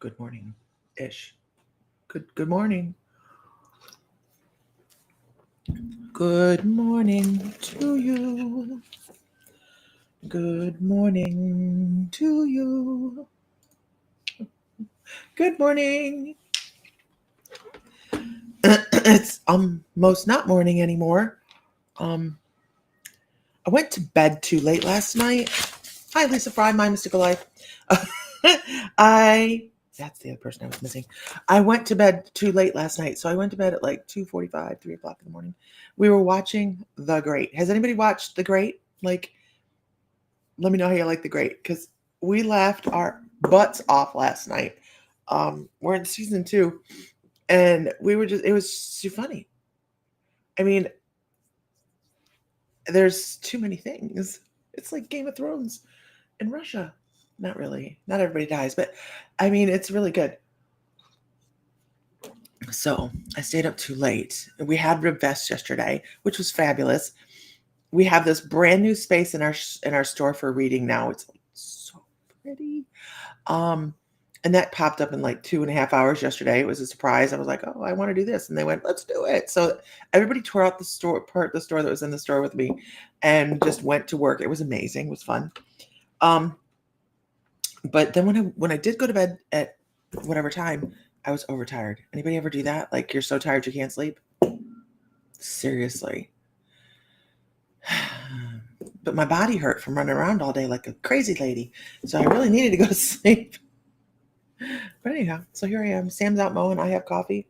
Good morning-ish. Good morning. Good morning to you. Good morning to you. Good morning. It's almost not morning anymore. Um, I went to bed too late last night. Hi, Lisa Fry, My Mystical Life. I that's the other person I was missing. I went to bed too late last night, so I went to bed at like 2:45, 3 o'clock in the morning. We were watching The Great. Has anybody watched The Great? Like, let me know how you like The Great, because we laughed our butts off last night. We're in season 2, and it was so funny. I mean, there's too many things. It's like Game of Thrones in Russia. Not really. Not everybody dies, but I mean, it's really good. So I stayed up too late. We had Ribfest yesterday, which was fabulous. We have this brand new space in our store for reading now. It's so pretty. Um, and that popped up in like 2.5 hours yesterday. It was a surprise. I was like, oh, I want to do this. And they went, let's do it. So everybody tore out the store that was in the store with me and just went to work. It was amazing. It was fun. But then when I did go to bed at whatever time, I was overtired. Anybody ever do that? Like, you're so tired you can't sleep? Seriously. But my body hurt from running around all day like a crazy lady. So I really needed to go to sleep. But anyhow, so here I am. Sam's out mowing. I have coffee.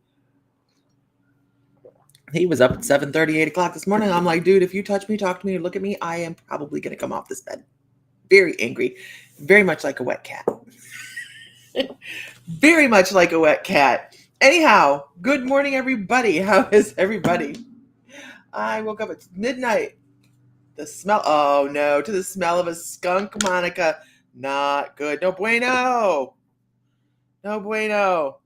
He was up at 7:30, 8 o'clock this morning. I'm like, dude, if you touch me, talk to me, or look at me, I am probably going to come off this bed. Very angry. Very much like a wet cat. Very much like a wet cat. Anyhow, good morning, everybody. How is everybody? I woke up at midnight. The smell, oh no, to the smell of a skunk, Monica. Not good. No bueno. No bueno.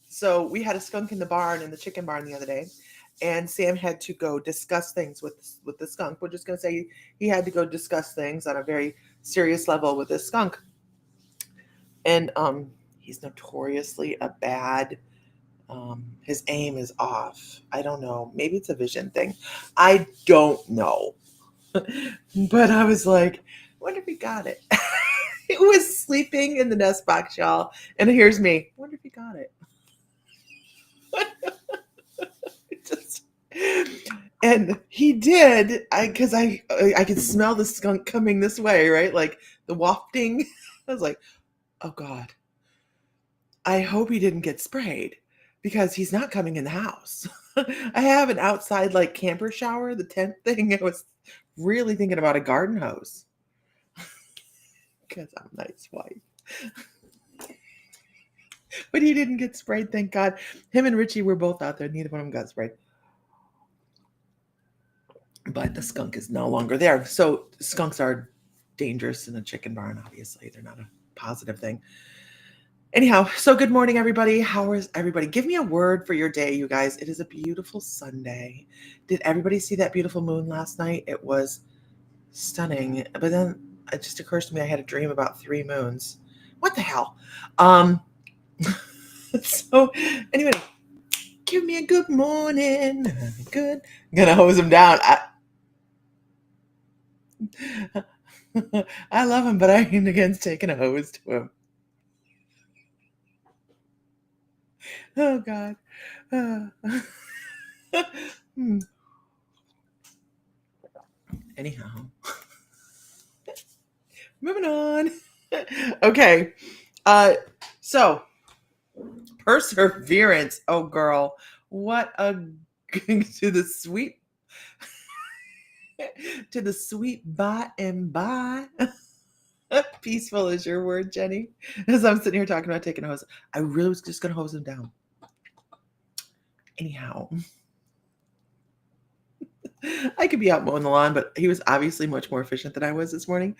So we had a skunk in the chicken barn the other day, and Sam had to go discuss things with the skunk. We're just going to say he had to go discuss things on a very serious level with this skunk. And he's notoriously a bad, his aim is off. I don't know. Maybe it's a vision thing. I don't know. But I was like, I wonder if he got it. It was sleeping in the nest box, y'all. And here's me. I wonder if he got it. And he did, because I could smell the skunk coming this way, right? Like the wafting. I was like, oh God, I hope he didn't get sprayed, because he's not coming in the house. I have an outside like camper shower, the tent thing. I was really thinking about a garden hose, because I'm a nice wife. But he didn't get sprayed, thank God. Him and Richie were both out there. Neither one of them got sprayed. But the skunk is no longer there. So skunks are dangerous in a chicken barn, obviously. They're not a positive thing. Anyhow, so good morning, everybody. How is everybody? Give me a word for your day, you guys. It is a beautiful Sunday. Did everybody see that beautiful moon last night? It was stunning. But then it just occurs to me I had a dream about 3 moons. What the hell? So anyway, give me a good morning. Good. I'm gonna hose him down. I love him, but I ain't against taking a hose to him. Oh God. Anyhow, moving on. Okay. So perseverance. Oh girl, what a to the sweet by and by. Peaceful is your word, Jenny. As I'm sitting here talking about taking a hose, I really was just gonna hose him down. Anyhow, I could be out mowing the lawn, but he was obviously much more efficient than I was this morning,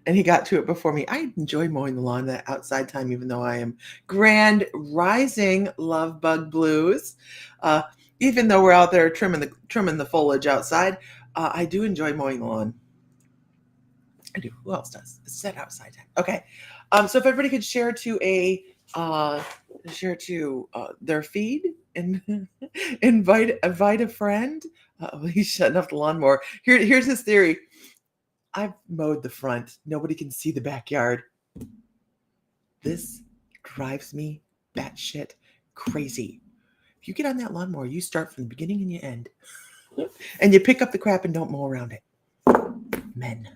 and he got to it before me. I enjoy mowing the lawn, that outside time, even though I am grand rising love bug blues. Even though we're out there trimming the foliage outside, I do enjoy mowing the lawn. I do. Who else does? It's set outside time. Okay. So if everybody could share to their feed and invite a friend. He's shutting off the lawnmower. Here's his theory. I've mowed the front. Nobody can see the backyard. This drives me batshit crazy. If you get on that lawnmower, you start from the beginning and you end. And you pick up the crap and don't mow around it. Men.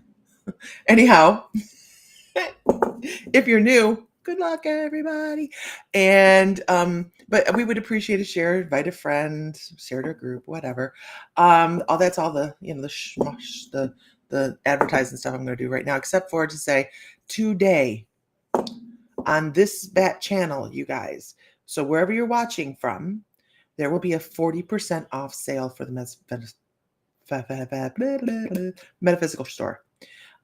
Anyhow, if you're new, good luck, everybody. And but we would appreciate a share, invite a friend, share to a group, whatever. All that's all the the schmush, the advertising stuff I'm going to do right now, except for to say today on this bat channel, you guys. So wherever you're watching from, there will be a 40% off sale for the metaphysical store.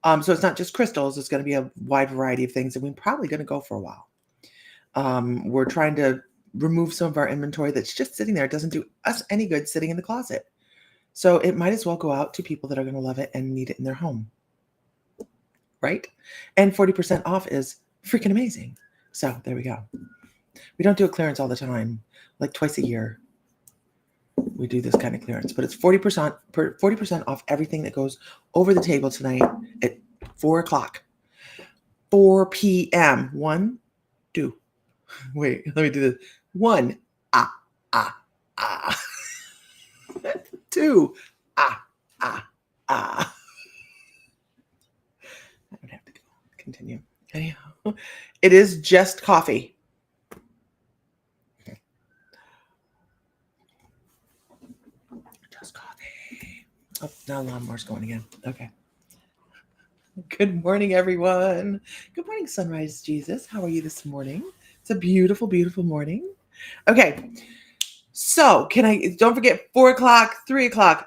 So it's not just crystals. It's going to be a wide variety of things, and we're probably going to go for a while. We're trying to remove some of our inventory that's just sitting there. It doesn't do us any good sitting in the closet. So it might as well go out to people that are going to love it and need it in their home. Right? And 40% off is freaking amazing. So there we go. We don't do a clearance all the time, like twice a year. We do this kind of clearance, but it's 40% off everything that goes over the table tonight at 4 o'clock, 4 p.m. 1, 2. Wait, let me do this. 1, 2, I don't have to go. Continue. Anyhow, it is just coffee. Just coffee. Oh, now lawnmower's going again. Okay. Good morning, everyone. Good morning, Sunrise Jesus. How are you this morning? It's a beautiful, beautiful morning. Okay. So don't forget 4 o'clock, 3 o'clock.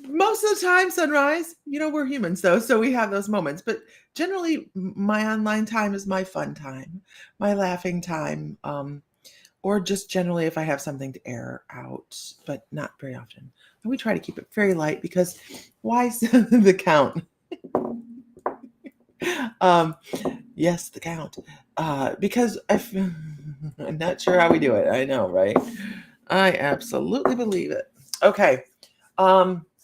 Most of the time, Sunrise, we're humans though, so we have those moments. But generally, my online time is my fun time, my laughing time, or just generally if I have something to air out, but not very often. And we try to keep it very light because why the count? Yes, the count. Because I'm not sure how we do it. I know, right? I absolutely believe it. Okay.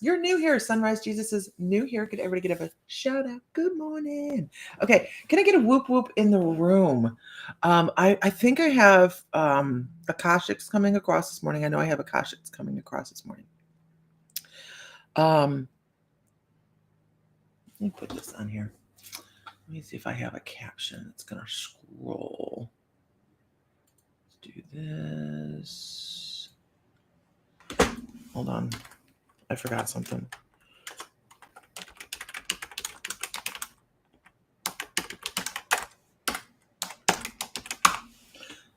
You're new here. Sunrise Jesus is new here. Could everybody get a shout out? Good morning. Okay. Can I get a whoop whoop in the room? I think I have Akashics coming across this morning. I know I have Akashics coming across this morning. Let me put this on here. Let me see if I have a caption. It's going to scroll. Let's do this. Hold on. I forgot something.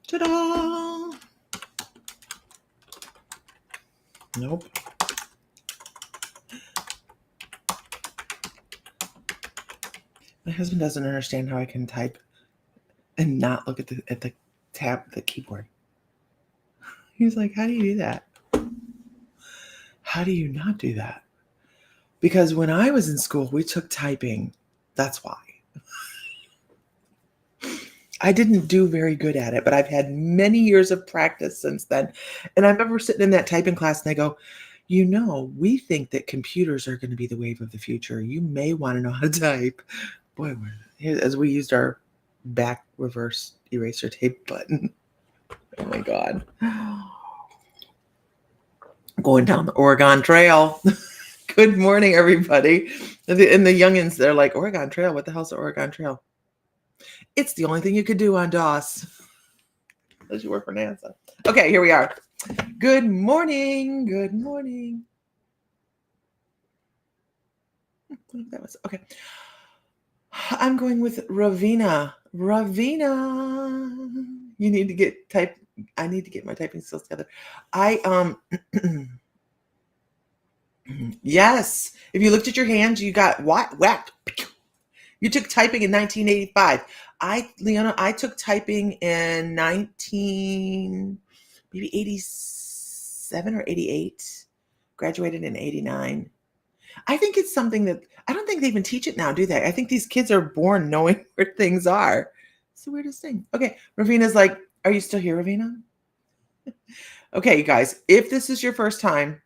Ta-da! Nope. My husband doesn't understand how I can type and not look at the keyboard. He's like, how do you do that? How do you not do that? Because when I was in school, we took typing. That's why. I didn't do very good at it, but I've had many years of practice since then. And I remember sitting in that typing class and they go, we think that computers are going to be the wave of the future. You may want to know how to type. Boy, as we used our back reverse eraser tape button. Oh my God. Going down the Oregon Trail. Good morning, everybody. And the youngins, they're like, Oregon Trail? What the hell's the Oregon Trail? It's the only thing you could do on DOS. Unless you work for NASA. Okay, here we are. Good morning. Good morning. That was okay. I'm going with Ravina. Ravina. You need to get I need to get my typing skills together. Yes. If you looked at your hands, you got whacked. You took typing in 1985. Leona, I took typing in 19, maybe 87 or 88, graduated in 89. I think it's something that I don't think they even teach it now, do they? I think these kids are born knowing where things are. It's the weirdest thing. Okay, Ravina's like, are you still here, Ravina? Okay, you guys, if this is your first time,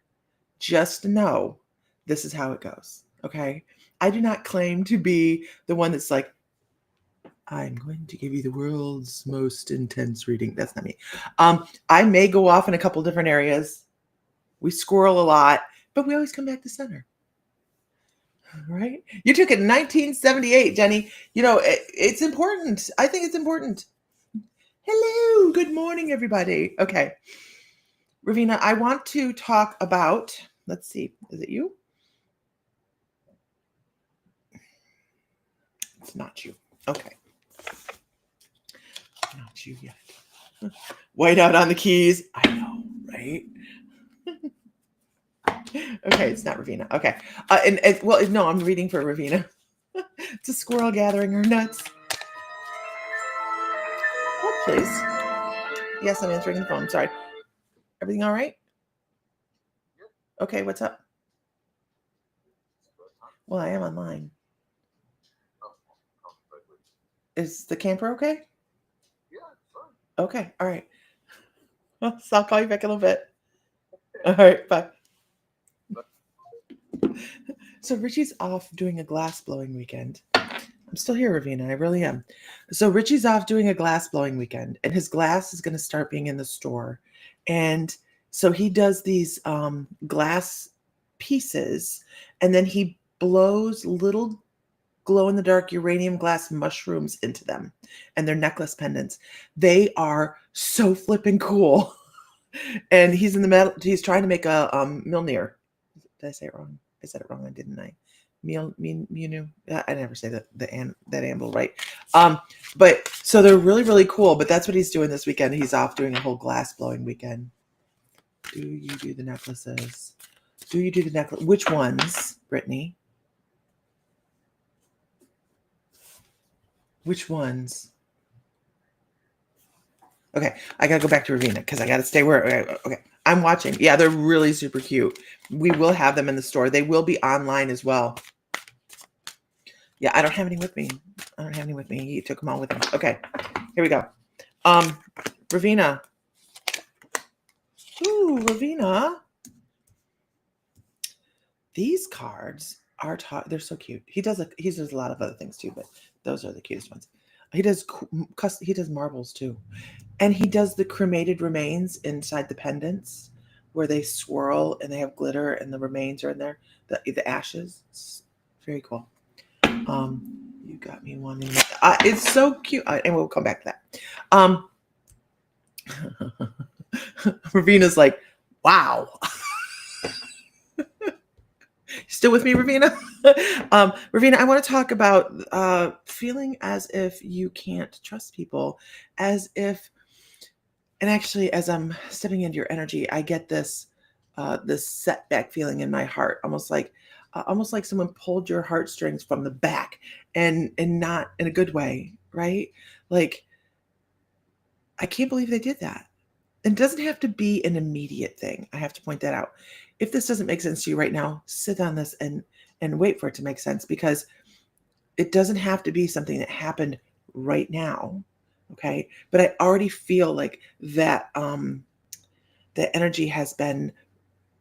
just know this is how it goes. Okay, I do not claim to be the one that's like, I'm going to give you the world's most intense reading. That's not me. I may go off in a couple different areas. We squirrel a lot, but we always come back to center. Right? You took it in 1978, Jenny. You know, it's important. I think it's important. Hello. Good morning, everybody. Okay. Ravina, I want to talk about, let's see, is it you? It's not you. Okay. Not you yet. White out on the keys. I know, right? Okay, it's not Ravina. Okay. Well, no, I'm reading for Ravina. It's a squirrel gathering her nuts. Oh, please. Yes, I'm answering the phone. Sorry. Everything all right? Okay, what's up? Well, I am online. Is the camper okay? Okay, all right. Well, so I'll call you back in a little bit. All right, bye. So Richie's off doing a glass blowing weekend. I'm still here, Ravina. I really am. So Richie's off doing a glass blowing weekend, and his glass is going to start being in the store. And so he does these glass pieces, and then he blows little glow in the dark uranium glass mushrooms into them, and they're necklace pendants. They are so flipping cool. And he's in the middle. He's trying to make a Milnir. Did I say it wrong? I said it wrong, didn't I? Munu. I never say that amble right. But so they're really, really cool. But that's what he's doing this weekend. He's off doing a whole glass blowing weekend. Do you do the necklaces? Do you do the necklace? Which ones, Brittany? Which ones? Okay, I gotta go back to Ravina because I gotta stay where. Okay, I'm watching. Yeah, they're really super cute. We will have them in the store. They will be online as well. Yeah, I don't have any with me. He took them all with him. Okay, here we go. Ravina. Ooh, Ravina. These cards are they're so cute. He does a lot of other things too, but those are the cutest ones. He does marbles too. And he does the cremated remains inside the pendants where they swirl and they have glitter and the remains are in there, the ashes. It's very cool. You got me wanting that. It's so cute. And we'll come back to that. Ravina's like, wow. Still with me, Ravina? Ravina, I want to talk about feeling as if you can't trust people, as if, and actually, as I'm stepping into your energy, I get this setback feeling in my heart, almost like someone pulled your heartstrings from the back, and not in a good way, right? Like, I can't believe they did that. And it doesn't have to be an immediate thing. I have to point that out. If this doesn't make sense to you right now, sit on this and wait for it to make sense, because it doesn't have to be something that happened right now. Okay. But I already feel like that, the energy has been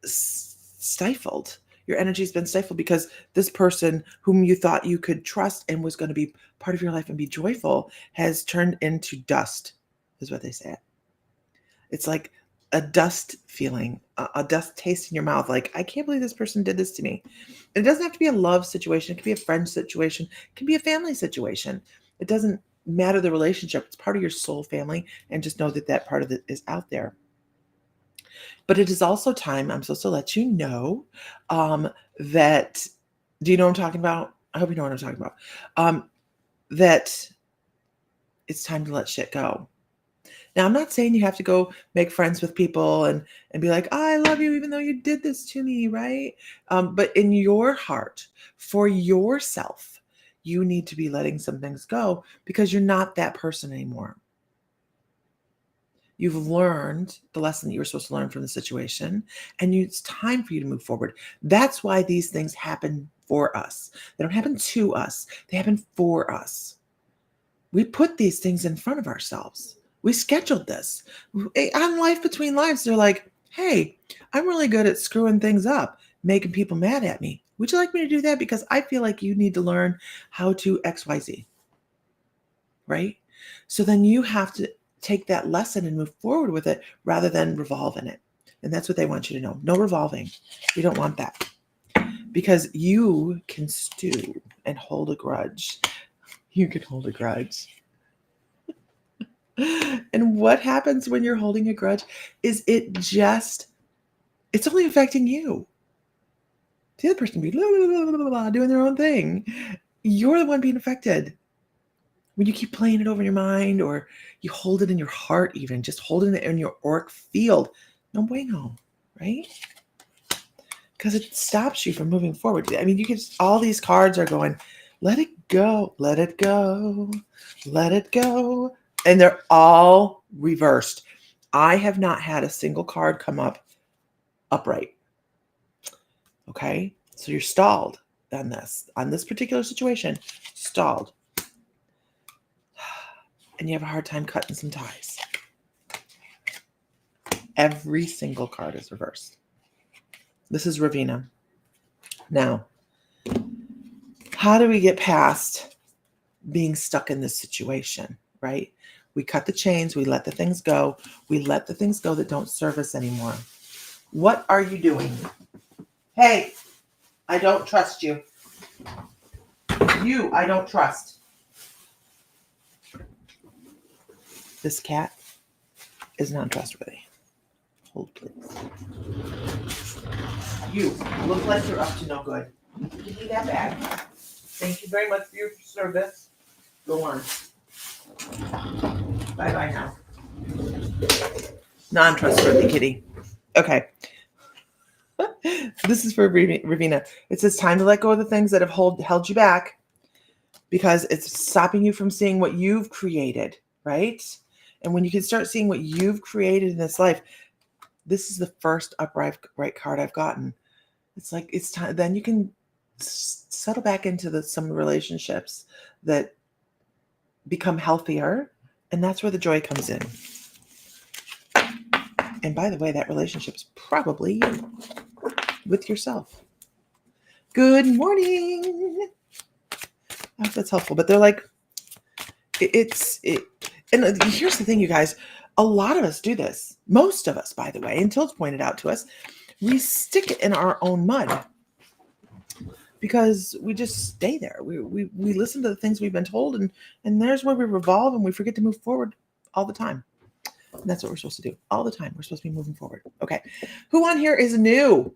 stifled. Your energy has been stifled because this person whom you thought you could trust and was going to be part of your life and be joyful has turned into dust, is what they say. It's like a dust feeling, a dust taste in your mouth. Like, I can't believe this person did this to me. And it doesn't have to be a love situation. It could be a friend situation. It can be a family situation. It doesn't matter the relationship. It's part of your soul family. And just know that that part of it is out there. But it is also time, I'm supposed to let you know, that, do you know what I'm talking about? I hope you know what I'm talking about. That it's time to let shit go. Now, I'm not saying you have to go make friends with people and be like, oh, I love you, even though you did this to me, right? But in your heart, for yourself, you need to be letting some things go because you're not that person anymore. You've learned the lesson that you were supposed to learn from the situation, and it's time for you to move forward. That's why these things happen for us. They don't happen to us, they happen for us. We put these things in front of ourselves. We scheduled this. On Life Between Lives, they're like, hey, I'm really good at screwing things up, making people mad at me. Would you like me to do that? Because I feel like you need to learn how to XYZ, right? So then you have to take that lesson and move forward with it rather than revolve in it. And that's what they want you to know. No revolving. We don't want that. Because you can stew and hold a grudge. You can hold a grudge. And what happens when you're holding a grudge is it's only affecting you. The other person be blah, blah, blah, blah, blah, doing their own thing. You're the one being affected. When you keep playing it over in your mind, or you hold it in your heart, even just holding it in your auric field, no bueno, right? Because it stops you from moving forward. I mean, all these cards are going, let it go, let it go, let it go. And they're all reversed. I have not had a single card come up upright. Okay? So you're stalled on this particular situation, stalled. And you have a hard time cutting some ties. Every single card is reversed. This is Ravina. Now, how do we get past being stuck in this situation, right? We cut the chains. We let the things go. We let the things go that don't serve us anymore. What are you doing? Hey, I don't trust you. You, I don't trust. This cat is not trustworthy. Hold, please. You look like you're up to no good. Give me that back. Thank you very much for your service. Go on. Bye-bye now. Non-trustworthy kitty. Okay. This is for Ravina. It says time to let go of the things that have held you back, because it's stopping you from seeing what you've created, right? And when you can start seeing what you've created in this life, this is the first upright card I've gotten. It's like it's time. Then you can settle back into some relationships that become healthier, and that's where the joy comes in. And by the way, that relationship is probably you with yourself. Good morning. I hope that's helpful. But they're like, and here's the thing, you guys. A lot of us do this. Most of us, by the way, until it's pointed out to us, we stick it in our own mud because we just stay there. We listen to the things we've been told, and there's where we revolve and we forget to move forward all the time. And that's what we're supposed to do all the time. We're supposed to be moving forward. Okay. Who on here is new?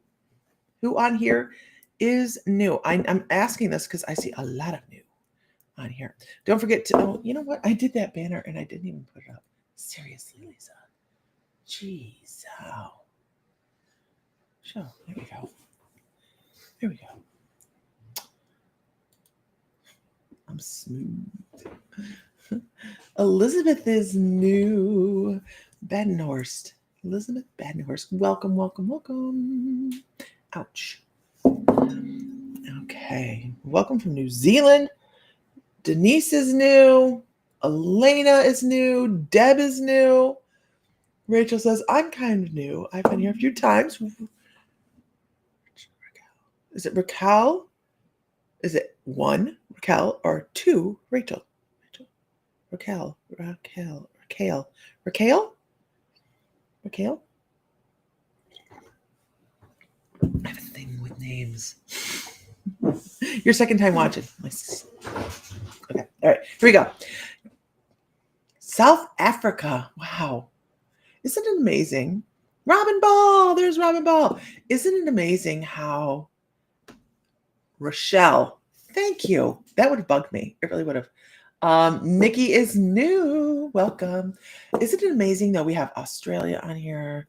Who on here is new? I'm asking this because I see a lot of new on here. Don't forget to, oh, you know what? I did that banner and I didn't even put it up. Seriously, Lisa. Jeez. How? So, there we go. There we go. I'm smooth. Elizabeth is new. Badenhorst. Elizabeth Badenhorst. Welcome, welcome, welcome. Ouch. Okay. Welcome from New Zealand. Denise is new. Elena is new. Deb is new. Rachel says, I'm kind of new. I've been here a few times. Is it Raquel? Is it one Raquel or two Rachel? Raquel. I have a thing with names. Your second time watching. Okay. All right. Here we go. South Africa. Wow. Isn't it amazing? Robin Ball. There's Robin Ball. Isn't it amazing how Rochelle, thank you. That would have bugged me. It really would have. Nikki is new. Welcome. Isn't it amazing that we have Australia on here?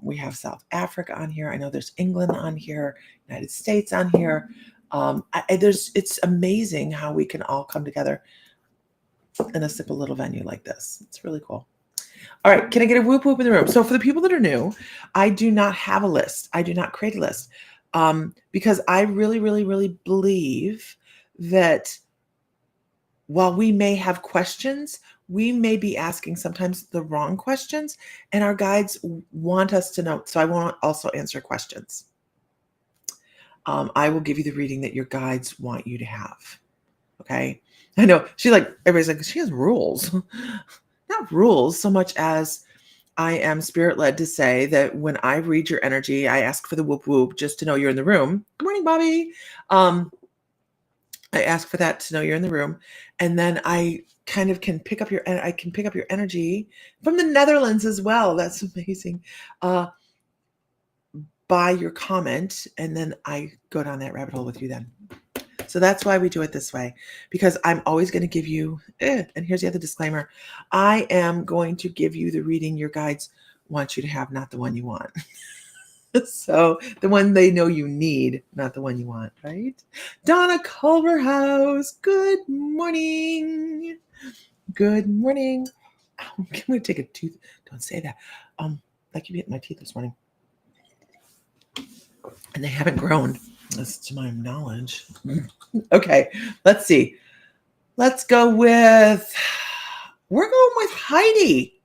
We have South Africa on here. I know there's England on here, United States on here. It's amazing how we can all come together in a simple little venue like this. It's really cool. All right, can I get a whoop whoop in the room? So for the people that are new, I do not have a list. I do not create a list because I really, really, really believe that while we may have questions, we may be asking sometimes the wrong questions, and our guides want us to know. So I want to also answer questions. I will give you the reading that your guides want you to have. Okay. I know everybody's like, she has rules. Not rules so much as I am spirit led to say that when I read your energy, I ask for the whoop whoop just to know you're in the room. Good morning, Bobby. I ask for that to know you're in the room, and then I kind of can pick up your energy from the Netherlands as well. That's amazing. By your comment, and then I go down that rabbit hole with you then. So that's why we do it this way, because I'm always going to give you, and here's the other disclaimer, I am going to give you the reading your guides want you to have, not the one you want. So the one they know you need, not the one you want, right? Donna Culverhouse, good morning. Good morning. Oh, I'm going to take a tooth. Don't say that. I keep hitting my teeth this morning. And they haven't grown, as to my knowledge. Okay, let's see. Let's go with, we're going with Heidi.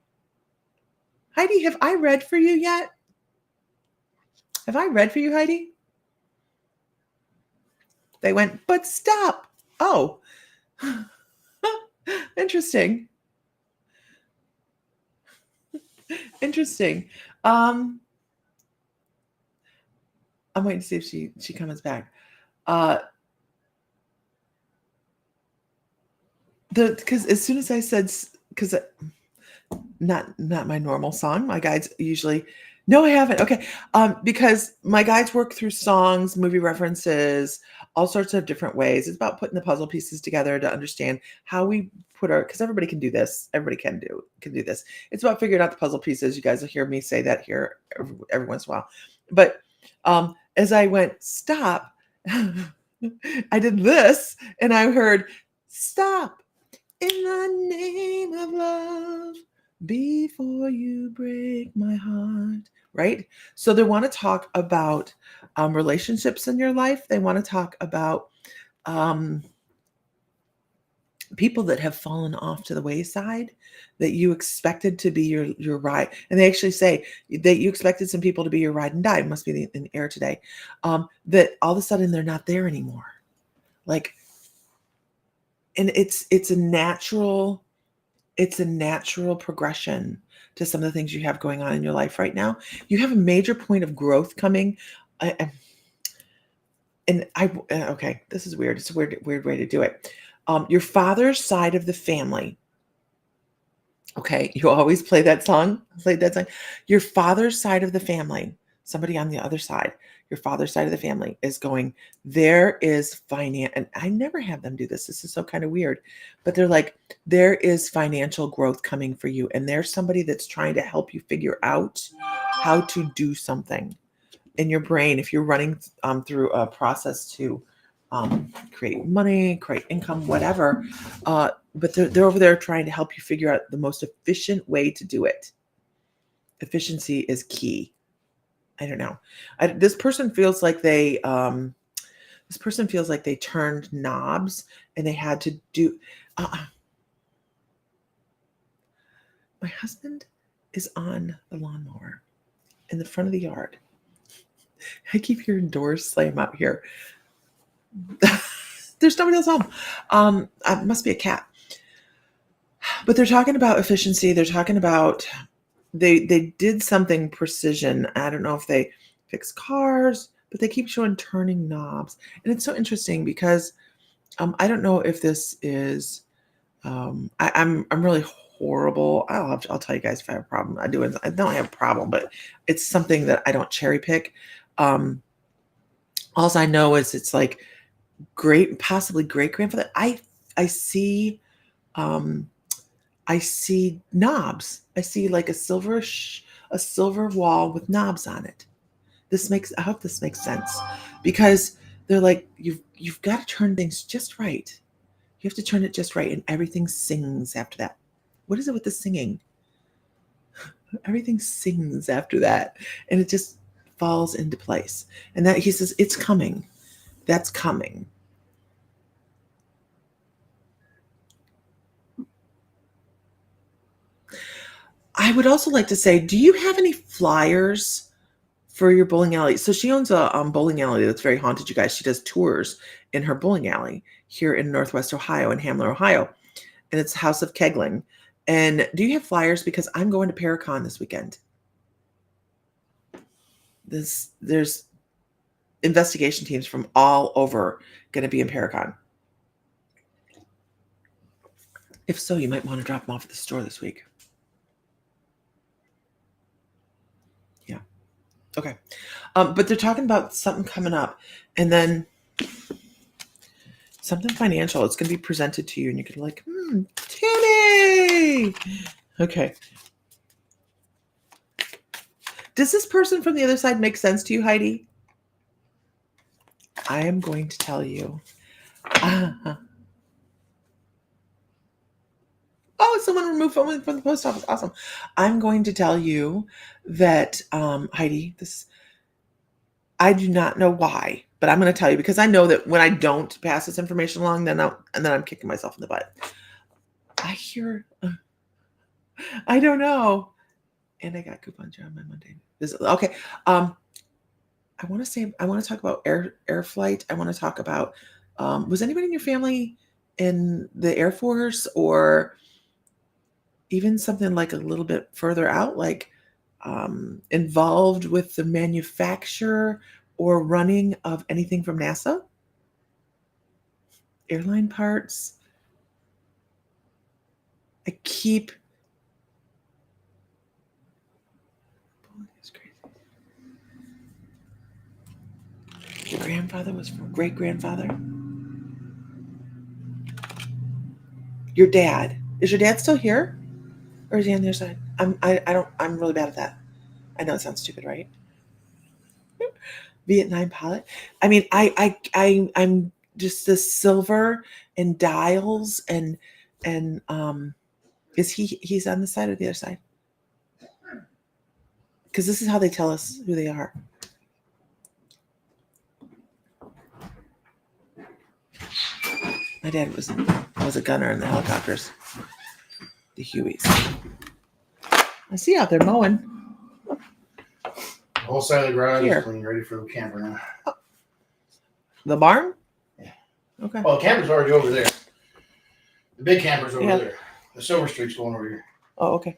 Heidi, have I read for you yet? Have I read for you, Heidi? They went, but stop. Oh, interesting. Interesting. I'm waiting to see if she comes back. Because as soon as I said, because not my normal song, my guides usually, no, I haven't. Okay. Because my guides work through songs, movie references, all sorts of different ways. It's about putting the puzzle pieces together to understand how we put because everybody can do this. Everybody can do this. It's about figuring out the puzzle pieces. You guys will hear me say that here every once in a while. But as I went, stop, I did this and I heard, stop in the name of love before you break my heart. Right? So they want to talk about relationships in your life. They want to talk about people that have fallen off to the wayside that you expected to be your ride. And they actually say that you expected some people to be your ride and die. It must be in the air today. That all of a sudden they're not there anymore. Like, and it's a natural progression to some of the things you have going on in your life right now. You have a major point of growth coming. Okay, this is weird. It's a weird way to do it. Your father's side of the family. Okay, you always play that song. Your father's side of the family, somebody on the other side, your father's side of the family is going, there is finance. And I never have them do this. This is so kind of weird. But they're like, there is financial growth coming for you. And there's somebody that's trying to help you figure out how to do something in your brain. If you're running through a process to create money, create income, whatever. But they're over there trying to help you figure out the most efficient way to do it. Efficiency is key. I don't know. This person feels like they turned knobs and they had to do. My husband is on the lawnmower in the front of the yard. I keep hearing doors slam out here. There's nobody else home. It must be a cat. But they're talking about efficiency. They're talking about they did something precision. I don't know if they fix cars, but they keep showing turning knobs. And it's so interesting because I don't know if this is I'm really horrible. I'll tell you guys if I have a problem. I don't have a problem, but it's something that I don't cherry pick. All I know is it's like possibly great grandfather. I see knobs. I see like a silver wall with knobs on it. I hope this makes sense, because they're like, you've got to turn things just right. You have to turn it just right, and everything sings after that. What is it with the singing? Everything sings after that, and it just falls into place. And that he says, it's coming. That's coming. I would also like to say, do you have any flyers for your bowling alley? So she owns a bowling alley that's very haunted, you guys. She does tours in her bowling alley here in Northwest Ohio, in Hamler, Ohio. And it's House of Kegling. And do you have flyers? Because I'm going to Paracon this weekend. There's investigation teams from all over going to be in Paracon. If so, you might want to drop them off at the store this week. Yeah. Okay. But they're talking about something coming up, and then something financial. It's going to be presented to you, and you can like, Tammy. Okay. Does this person from the other side make sense to you, Heidi? I am going to tell you. Oh, someone removed someone from the post office. Awesome. I'm going to tell you that, Heidi, I do not know why, but I'm going to tell you because I know that when I don't pass this information along, then I'm kicking myself in the butt. I hear, I don't know, and I got coupons on my Monday visit. Okay, I want to talk about air flight. I want to talk about, was anybody in your family in the Air Force or even something like a little bit further out, like involved with the manufacture or running of anything from NASA? Airline parts. I keep. It's crazy. Your grandfather was from great grandfather. Your dad. Is your dad still here? Or is he on the other side? I'm really bad at that. I know it sounds stupid, right? Vietnam pilot. I mean, I'm just the silver and dials and is he's on the side or the other side? Because this is how they tell us who they are. My dad was a gunner in the helicopters, the Hueys. I see out there mowing. The whole side of the garage Here. is clean, ready for the camper now. The barn? Yeah. Okay. Well, the camper's already over there. The big camper's over Yeah. there. The Silver Streak's going over here. Oh, okay.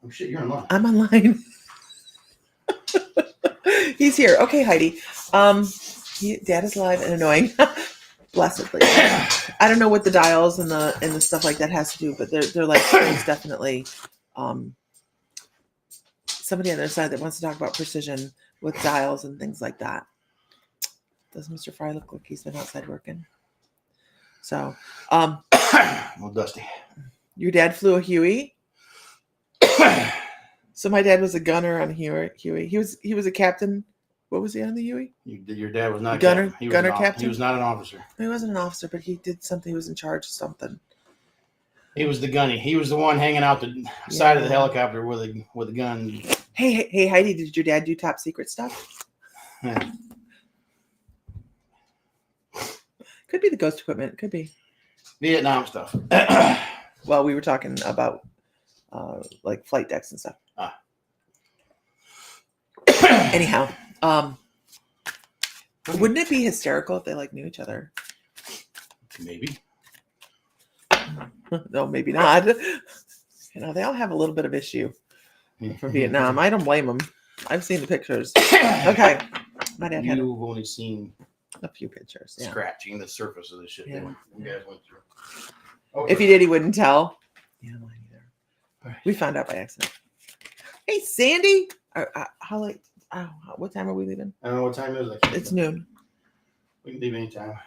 Oh shit, you're online. I'm online. He's here. Okay, Heidi. Dad is live and annoying. Blessedly. I don't know what the dials and the stuff like that has to do, but they're like there's definitely somebody on their side that wants to talk about precision with dials and things like that. Does Mr. Fry look like he's been outside working? So, Well, Dusty. Your dad flew a Huey. So my dad was a gunner on Huey. He was a captain. What was he on the Huey? Your dad was not Gunner. captain. Gunner captain. He was not an officer. He wasn't an officer, but he did something. He was in charge of something. He was the gunny. He was the one hanging out the side of the helicopter with a gun. Hey, Heidi, did your dad do top secret stuff? Could be the ghost equipment. Could be Vietnam stuff. Well, we were talking about like flight decks and stuff. Anyhow, wouldn't it be hysterical if they like knew each other? Maybe. No, maybe not. You know, they all have a little bit of issue for Vietnam. I don't blame them. I've seen the pictures. Okay, my dad had You've only seen a few pictures. Yeah. Scratching the surface of the shit Yeah. you guys went through. Okay. If he did, he wouldn't tell. Yeah, mine either. Right. We found out by accident. Hey, Sandy. How late? What time are we leaving? I don't know what time it is. It's noon. We can leave anytime.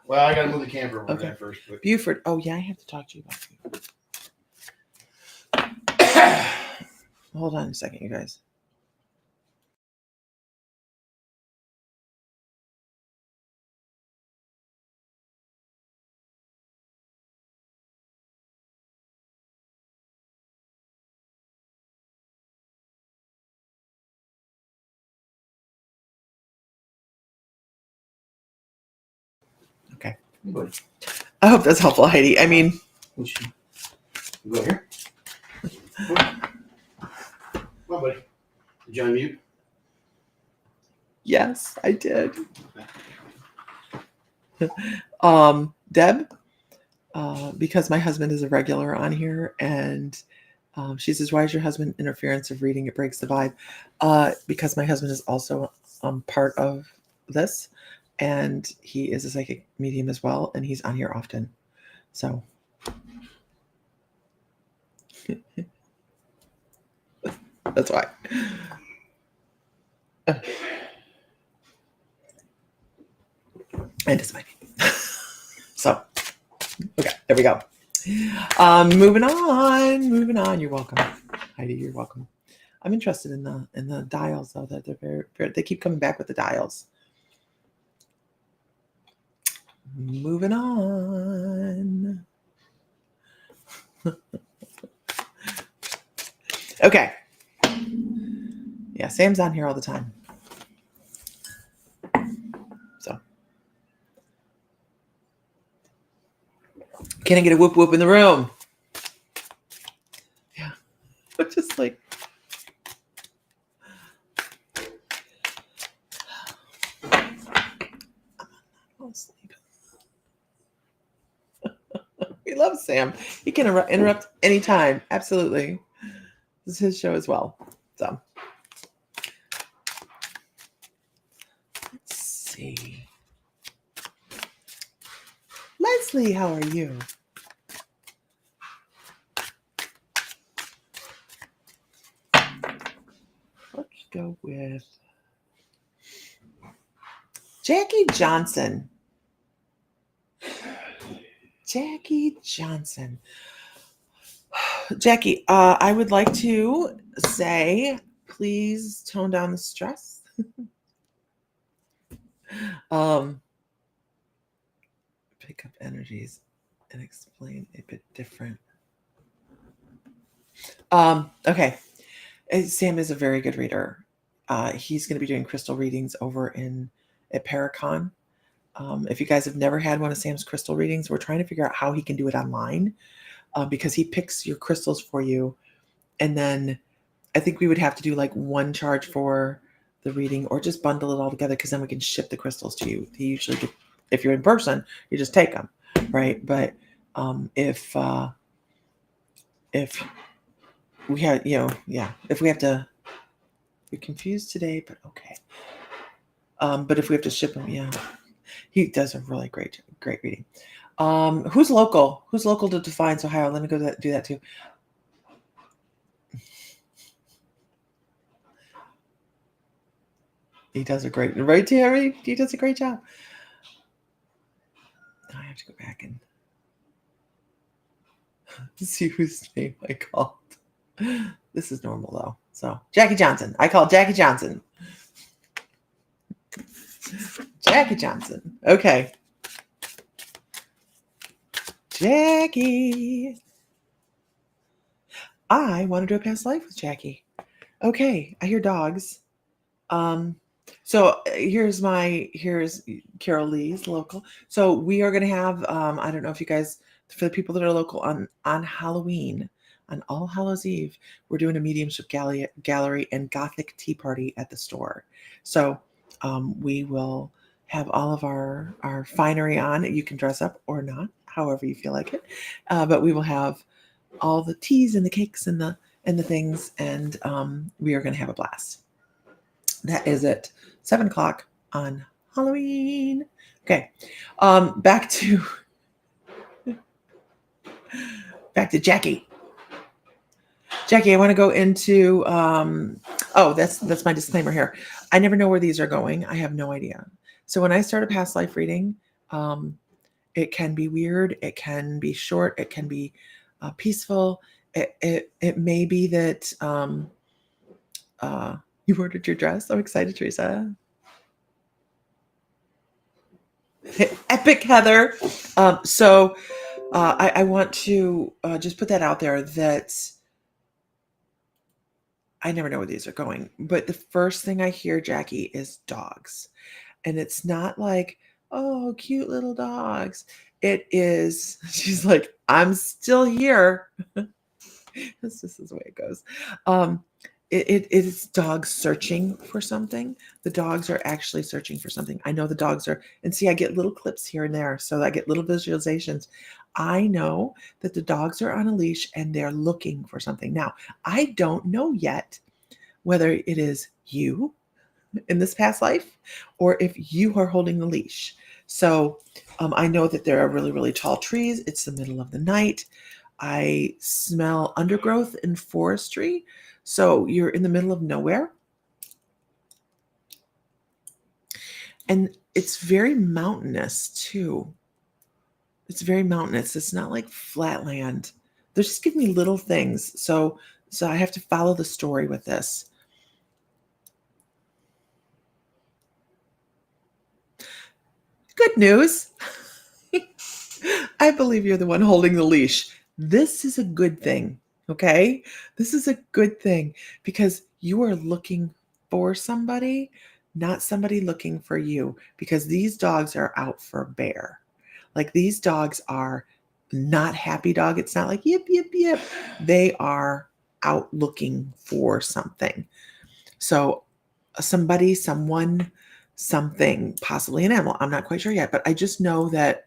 Well, I got to move the camper over there first. But... Buford. Oh, yeah, I have to talk to you about Buford. Hold on a second, you guys. Hey, buddy. I hope that's helpful, Heidi. I mean, You go here. Come on, buddy. Did you unmute? yes, I did. Deb, because my husband is a regular on here, and she says, "Why is your husband interference of reading? It breaks the vibe." Because my husband is also part of this, and he is a psychic medium as well, and he's on here often. So that's why. And it's my so okay, there we go. Moving on. You're welcome, Heidi. You're welcome. I'm interested in the dials though. That they're very, they keep coming back with the dials. Moving on. Okay. Yeah, Sam's on here all the time. So can I get a whoop whoop in the room? Yeah. Just like I'll sleep. We love Sam. He can interrupt anytime. Absolutely. This is his show as well. So let's see. Leslie, how are you? Let's go with Jackie Johnson. Jackie Johnson. Jackie, I would like to say, please tone down the stress. Pick up energies and explain a bit different. Okay. Sam is a very good reader. He's going to be doing crystal readings over at Paracon. If you guys have never had one of Sam's crystal readings, we're trying to figure out how he can do it online because he picks your crystals for you. And then I think we would have to do like one charge for the reading or just bundle it all together because then we can ship the crystals to you. He usually get, if you're in person, you just take them, right? But if we have, if we have to, we're confused today, but okay. But if we have to ship them, yeah, he does a really great reading. Who's local? Who's local to Defiance, Ohio? Let me go do that too. He does a great, right, Terry? He does a great job. I have to go back and see whose name I called. This is normal though. So Jackie Johnson. I called Jackie Johnson. Jackie Johnson. Okay. Jackie. I want to do a past life with Jackie. Okay. I hear dogs. So here's Carol Lee's local. So we are going to have, I don't know if you guys, for the people that are local on Halloween, on All Hallows Eve, we're doing a mediumship gallery and Gothic tea party at the store. So we will have all of our finery on. You can dress up or not, however you feel like it. But we will have all the teas and the cakes and the things, and we are going to have a blast. That is at 7:00 on Halloween. Okay. Back to Jackie. Jackie, I want to go into that's my disclaimer here. I never know where these are going. I have no idea. So when I start a past life reading, it can be weird, it can be short, it can be peaceful. It may be that you ordered your dress. I'm excited, Teresa. Epic, Heather. So I want to just put that out there that I never know where these are going. But the first thing I hear, Jackie, is dogs. And it's not like Oh, cute little dogs. It is, she's like, I'm still here. This is the way it goes. Um, it is dogs searching for something. The dogs are actually searching for something. I know the dogs are, and see, I get little clips here and there, so I get little visualizations. I know that the dogs are on a leash and they're looking for something. Now, I don't know yet whether it is you in this past life or if you are holding the leash. So I know that there are really, really tall trees. It's the middle of the night. I smell undergrowth and forestry. So you're in the middle of nowhere. And it's very mountainous too. It's very mountainous. It's not like flat land. They're just giving me little things. So I have to follow the story with this. Good news. I believe you're the one holding the leash. This is a good thing. Okay. This is a good thing because you are looking for somebody, not somebody looking for you, because these dogs are out for bear. Like these dogs are not happy dog. It's not like yip, yip, yip. They are out looking for something. So somebody, someone, something, possibly an animal. I'm not quite sure yet, but I just know that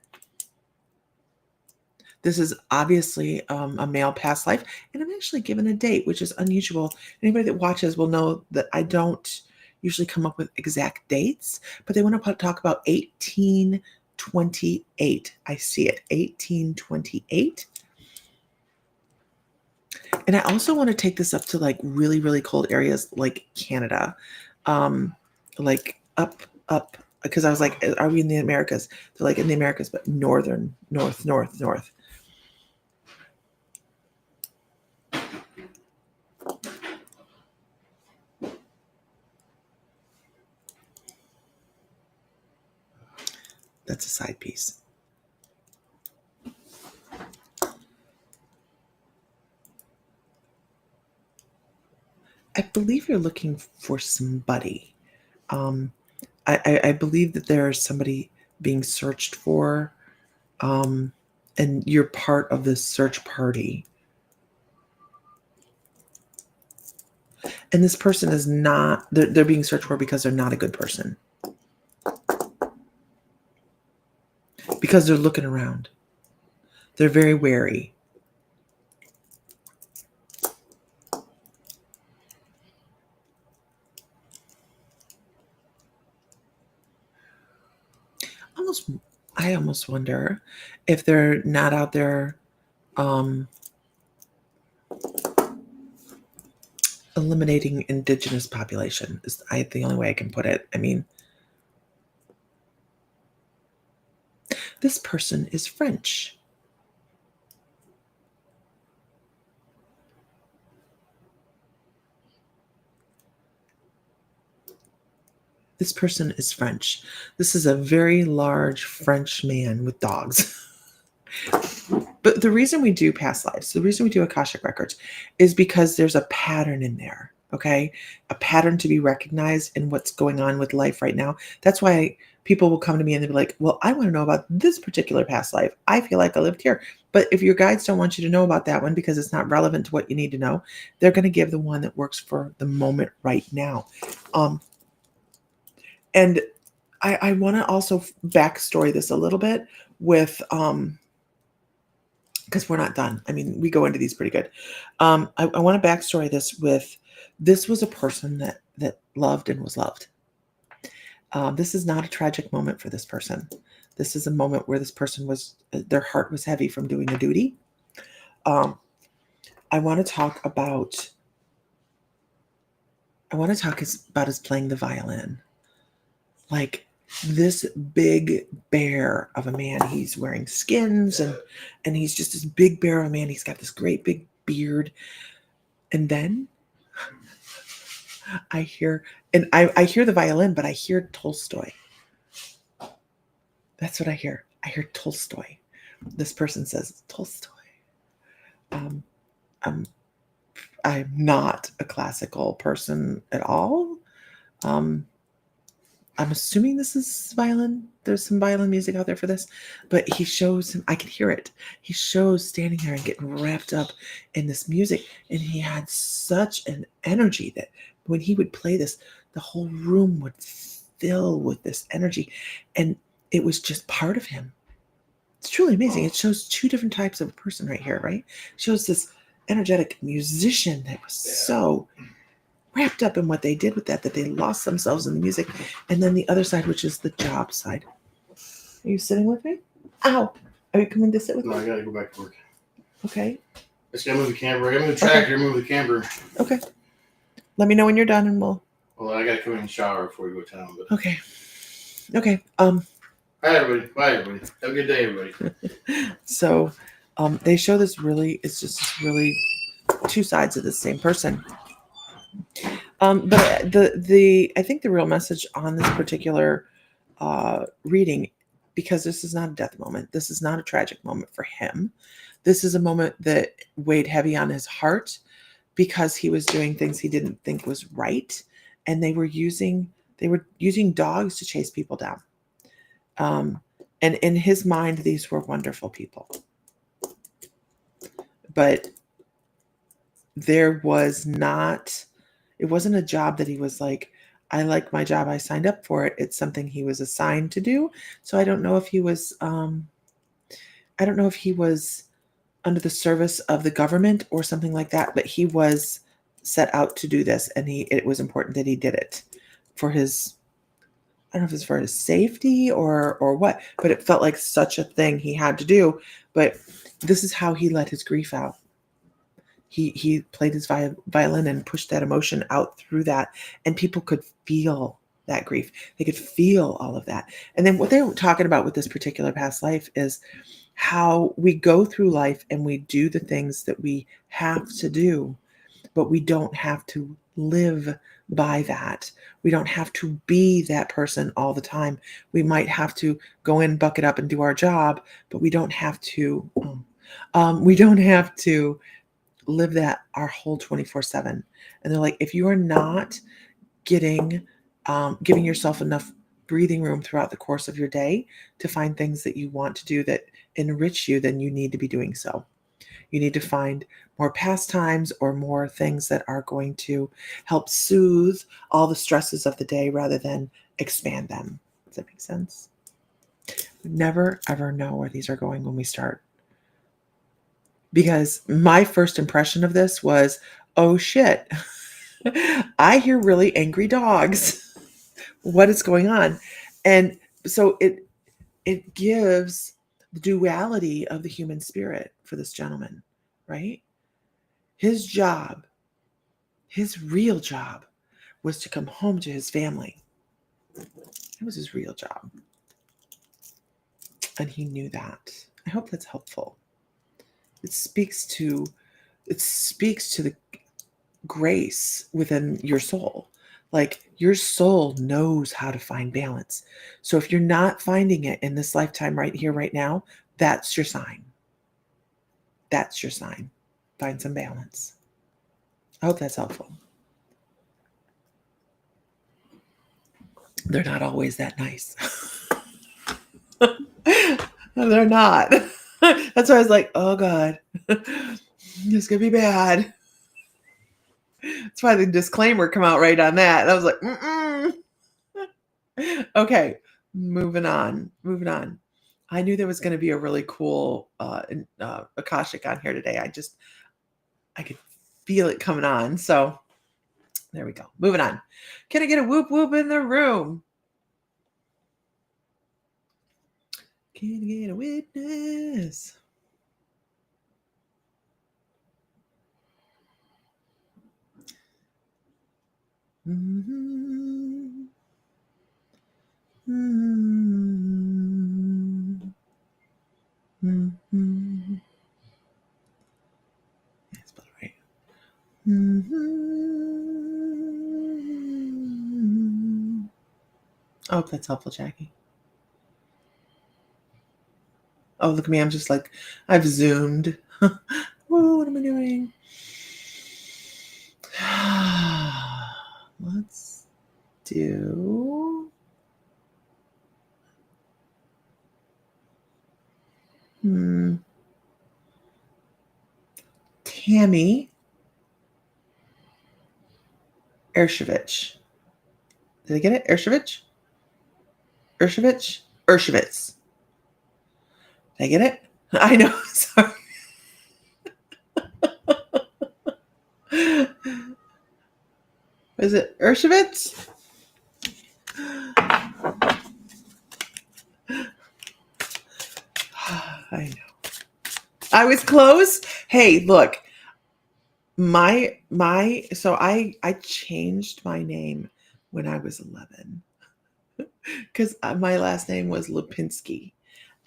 this is obviously a male past life, and I'm actually given a date, which is unusual. Anybody that watches will know that I don't usually come up with exact dates, but they want to talk about 1828. I see it, 1828. And I also want to take this up to like really, really cold areas like Canada, like up, because I was like, are we in the Americas? They're like in the Americas, but northern, north. That's a side piece. I believe you're looking for somebody. Um, I believe that there is somebody being searched for, and you're part of this search party. And this person is not, they're being searched for because they're not a good person. Because they're looking around. They're very wary. I almost wonder if they're not out there eliminating indigenous population is the only way I can put it. I mean, this person is French. This person is French. This is a very large French man with dogs. But the reason we do past lives, the reason we do Akashic records is because there's a pattern in there, okay? A pattern to be recognized in what's going on with life right now. That's why people will come to me and they'll be like, well, I want to know about this particular past life. I feel like I lived here. But if your guides don't want you to know about that one because it's not relevant to what you need to know, they're going to give the one that works for the moment right now. And I want to also backstory this a little bit with because we're not done. I mean, we go into these pretty good. I want to backstory this with this was a person that loved and was loved. This is not a tragic moment for this person. This is a moment where this person was their heart was heavy from doing a duty. I want to talk about his playing the violin. Like this big bear of a man. He's wearing skins and he's just this big bear of a man. He's got this great big beard. And then I hear I hear the violin, but I hear Tolstoy. That's what I hear. I hear Tolstoy. This person says Tolstoy. Um, I'm I'm not a classical person at all. Um, I'm assuming this is violin. There's some violin music out there for this, but he shows him. I could hear it. He shows standing there and getting wrapped up in this music, and he had such an energy that when he would play this, the whole room would fill with this energy, and it was just part of him. It's truly amazing. It shows two different types of a person right here, right? It shows this energetic musician that was so wrapped up in what they did with that they lost themselves in the music. And then the other side, which is the job side. Are you sitting with me? Ow. Are you coming to sit with No, me? I gotta go back to work. Okay. I just gotta move the camper. I gotta move the tractor, move the camper. Okay. Let me know when you're done and we'll. Well, I gotta come in and shower before we go to town. But Okay. Okay. Hi, everybody. Bye, everybody. Have a good day, everybody. So they show this really, it's just this really two sides of the same person. But I think the real message on this particular reading, because this is not a death moment, this is not a tragic moment for him. This is a moment that weighed heavy on his heart because he was doing things he didn't think was right, and they were using dogs to chase people down. And in his mind, these were wonderful people, but there was not. It wasn't a job that he was like, I like my job, I signed up for it. It's something he was assigned to do. So I don't know if he was under the service of the government or something like that, but he was set out to do this, and it was important that he did it for his, I don't know if it's for his safety or what, but it felt like such a thing he had to do. But this is how he let his grief out. He played his violin and pushed that emotion out through that, and people could feel that grief. They could feel all of that. And then what they were talking about with this particular past life is how we go through life and we do the things that we have to do, but we don't have to live by that. We don't have to be that person all the time. We might have to go in, buck it up, and do our job, but we don't have to. We don't have to live that our whole 24/7. And they're like, if you are not giving yourself enough breathing room throughout the course of your day to find things that you want to do that enrich you, then you need to be doing so. You need to find more pastimes or more things that are going to help soothe all the stresses of the day rather than expand them. Does that make sense? We never ever know where these are going when we start. Because my first impression of this was, oh shit, I hear really angry dogs. What is going on? And so it gives the duality of the human spirit for this gentleman, right? His job, his real job, was to come home to his family. It was his real job. And he knew that. I hope that's helpful. It speaks to the grace within your soul. Like, your soul knows how to find balance. So if you're not finding it in this lifetime right here, right now, that's your sign. That's your sign. Find some balance. I hope that's helpful. They're not always that nice. They're not. That's why I was like, oh God, this could be bad. That's why the disclaimer come out right on that. And I was like, Okay, moving on. I knew there was going to be a really cool Akashic on here today. I could feel it coming on. So there we go. Moving on. Can I get a whoop whoop in the room? Can I get a witness? Mm-hmm. Mm-hmm. Mm-hmm. Yeah, spelled it right. Mm-hmm. I hope that's helpful, Jackie. Oh, look at me. I'm just like, I've zoomed. Whoa, what am I doing? Let's do Tammy Ershevich. Did I get it? Ershevich? Ershevich? Ershevitz. Did I get it? I know. Sorry. Is it Ershevitz? I know. I was close. Hey, look. So I changed my name when I was 11 because my last name was Lipinski,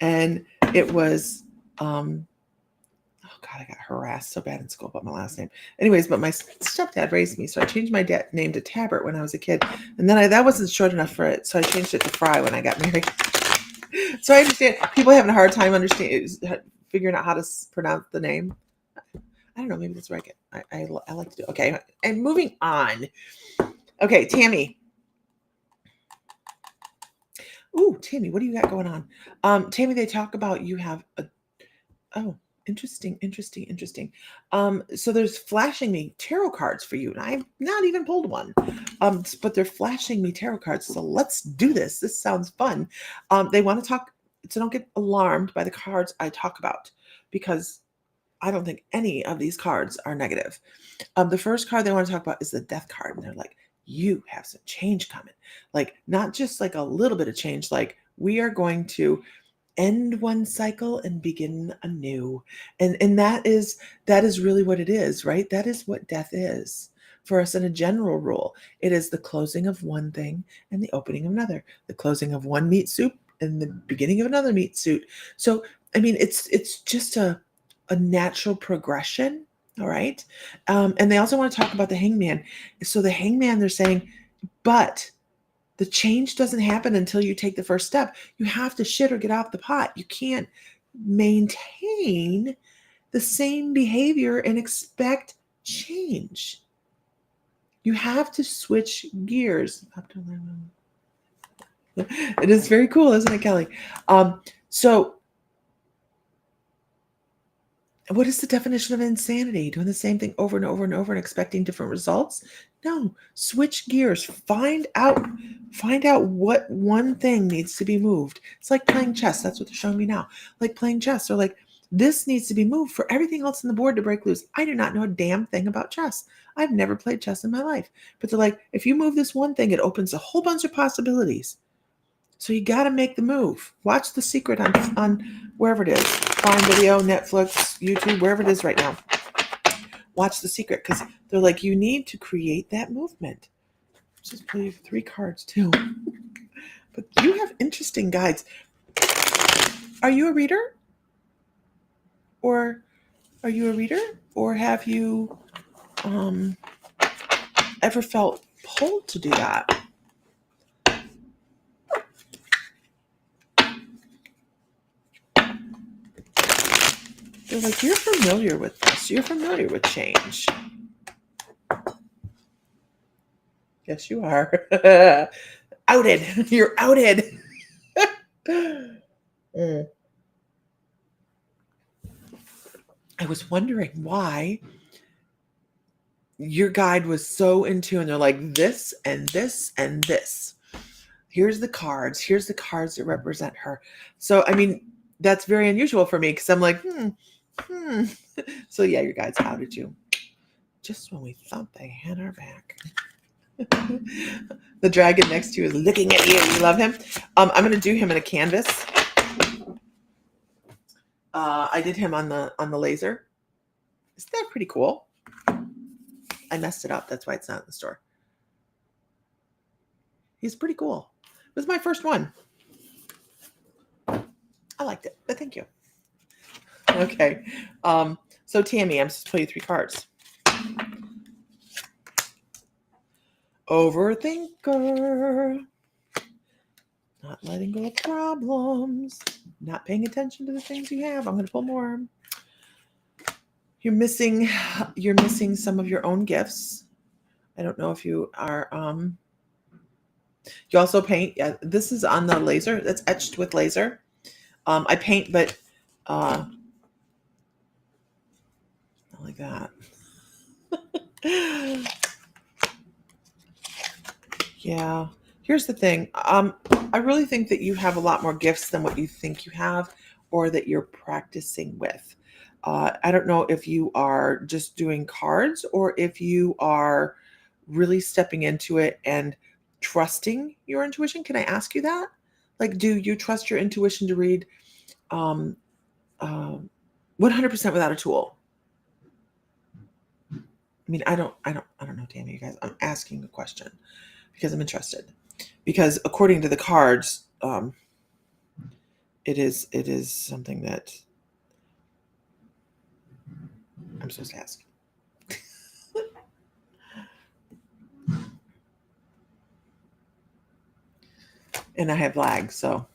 and it was oh God, I got harassed so bad in school about my last name. Anyways, but my stepdad raised me, so I changed my name to Tabbert when I was a kid, and then that wasn't short enough for it, so I changed it to Fry when I got married. So I understand people having a hard time figuring out how to pronounce the name. I don't know. Maybe that's where I like to do. Okay, and moving on. Okay, Tammy. Ooh, Tammy, what do you got going on? Tammy, they talk about you have interesting. So there's flashing me tarot cards for you, and I've not even pulled one. But they're flashing me tarot cards. So let's do this. This sounds fun. They want to talk, so don't get alarmed by the cards I talk about, because I don't think any of these cards are negative. The first card they want to talk about is the death card. And they're like, you have some change coming. Like, not just like a little bit of change. Like, we are going to end one cycle and begin a new. And that is really what it is, right? That is what death is for us in a general rule. It is the closing of one thing and the opening of another. The closing of one meat suit and the beginning of another meat suit. So, I mean, it's just a natural progression. All right. And they also want to talk about the hangman. So the hangman, they're saying, but the change doesn't happen until you take the first step. You have to shit or get off the pot. You can't maintain the same behavior and expect change. You have to switch gears. It is very cool, isn't it, Kelly? So what is the definition of insanity? Doing the same thing over and over and over and expecting different results? No, switch gears. Find out what one thing needs to be moved. It's like playing chess. That's what they're showing me now. Like playing chess. They're like, this needs to be moved for everything else on the board to break loose. I do not know a damn thing about chess. I've never played chess in my life. But they're like, if you move this one thing, it opens a whole bunch of possibilities. So you got to make the move. Watch The Secret on wherever it is. Prime Video, Netflix, YouTube, wherever it is right now. Watch The Secret, because they're like, you need to create that movement. Just play 3 cards too. But you have interesting guides. Are you a reader? Or have you ever felt pulled to do that? They're like, you're familiar with this. You're familiar with change. Yes, you are. Outed. You're outed. I was wondering why your guide was so in tune. They're like, this and this and this. Here's the cards. Here's the cards that represent her. So, I mean, that's very unusual for me, because I'm like, So, yeah, your guides outed you. Just when we thought they had our back. The dragon next to you is looking at you. You love him? I'm going to do him in a canvas. I did him on the laser. Isn't that pretty cool? I messed it up. That's why it's not in the store. He's pretty cool. It was my first one. I liked it, but thank you. Okay. So Tammy, I'm supposed to play you 3 cards. Overthinker. Not letting go of problems. Not paying attention to the things you have. I'm going to pull more. You're missing some of your own gifts. I don't know if you are you also paint. Yeah, this is on the laser. That's etched with laser. I paint, but Not like that. Yeah. Here's the thing. I really think that you have a lot more gifts than what you think you have, or that you're practicing with. I don't know if you are just doing cards or if you are really stepping into it and trusting your intuition. Can I ask you that? Like, do you trust your intuition to read um, 100% without a tool? I mean, I don't know, Tammy, you guys. I'm asking a question because I'm interested. Because according to the cards, it is something that I'm supposed to ask. And I have lag, so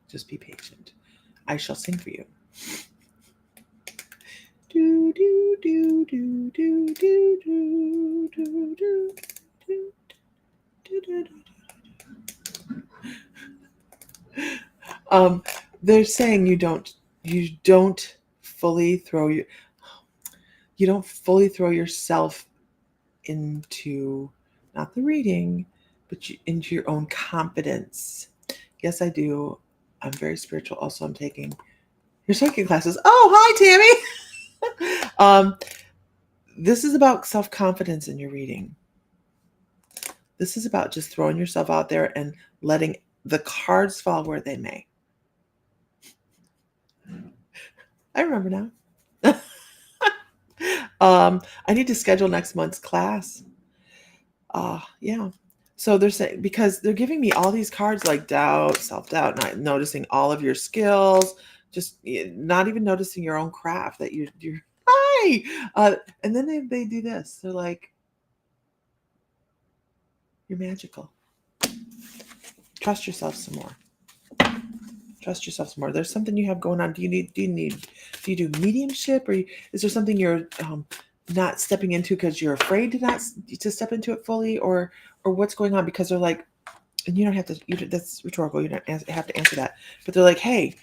just be patient. I shall sing for you. Do do do do do do do do do do do do. They're saying you don't fully throw yourself into not the reading, but into your own confidence. Yes, I do. I'm very spiritual. Also, I'm taking your psychic classes. Oh, hi, Tammy. This is about self-confidence in your reading. This is about just throwing yourself out there and letting the cards fall where they may. I remember now. I need to schedule next month's class. Yeah. So they're saying, because they're giving me all these cards like doubt, self-doubt, not noticing all of your skills, just not even noticing your own craft that you're hi. And then they do this. They're like, you're magical. Trust yourself some more. Trust yourself some more. There's something you have going on. Do you do mediumship, or is there something you're not stepping into because you're afraid to step into it fully, or what's going on? Because they're like, and you don't have to. That's rhetorical. You don't have to answer that. But they're like, hey,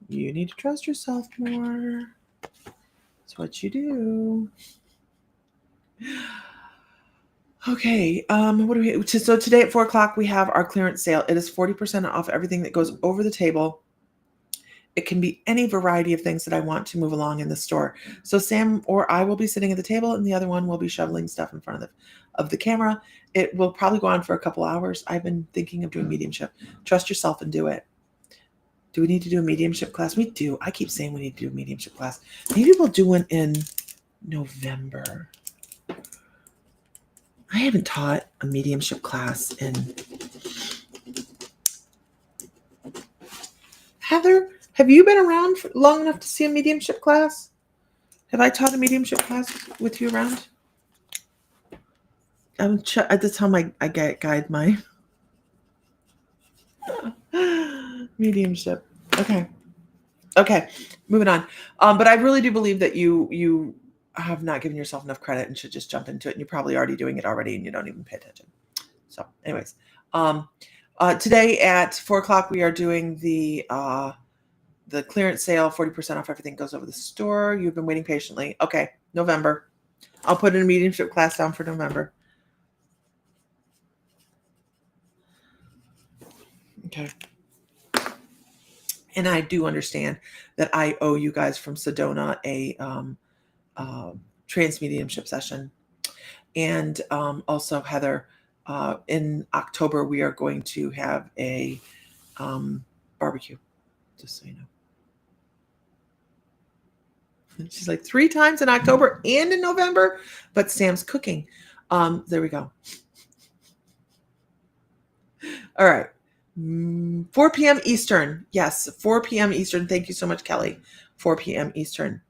you need to trust yourself more. That's what you do. Okay. What do we? So today at 4:00 we have our clearance sale. It is 40% off everything that goes over the table. It can be any variety of things that I want to move along in the store. So Sam or I will be sitting at the table, and the other one will be shoveling stuff in front of the camera. It will probably go on for a couple hours. I've been thinking of doing mediumship. Trust yourself and do it. Do we need to do a mediumship class? We do. I keep saying we need to do a mediumship class. Maybe we'll do one in November. I haven't taught a mediumship class in... Heather, have you been around for long enough to see a mediumship class? Have I taught a mediumship class with you around? At the time I guide my mediumship. Okay, moving on. But I really do believe that you have not given yourself enough credit and should just jump into it. And you're probably already doing it already, and you don't even pay attention. So, anyways, today at 4:00 we are doing the clearance sale. 40% off everything goes over the store. You've been waiting patiently. Okay, November. I'll put in a mediumship class down for November. Okay. And I do understand that I owe you guys from Sedona a trans mediumship session. And also, Heather, in October, we are going to have a barbecue, just so you know. And she's like 3 times in October and in November, but Sam's cooking. There we go. All right. 4 p.m. Eastern. Yes, 4 p.m. Eastern. Thank you so much, Kelly. 4 p.m. Eastern.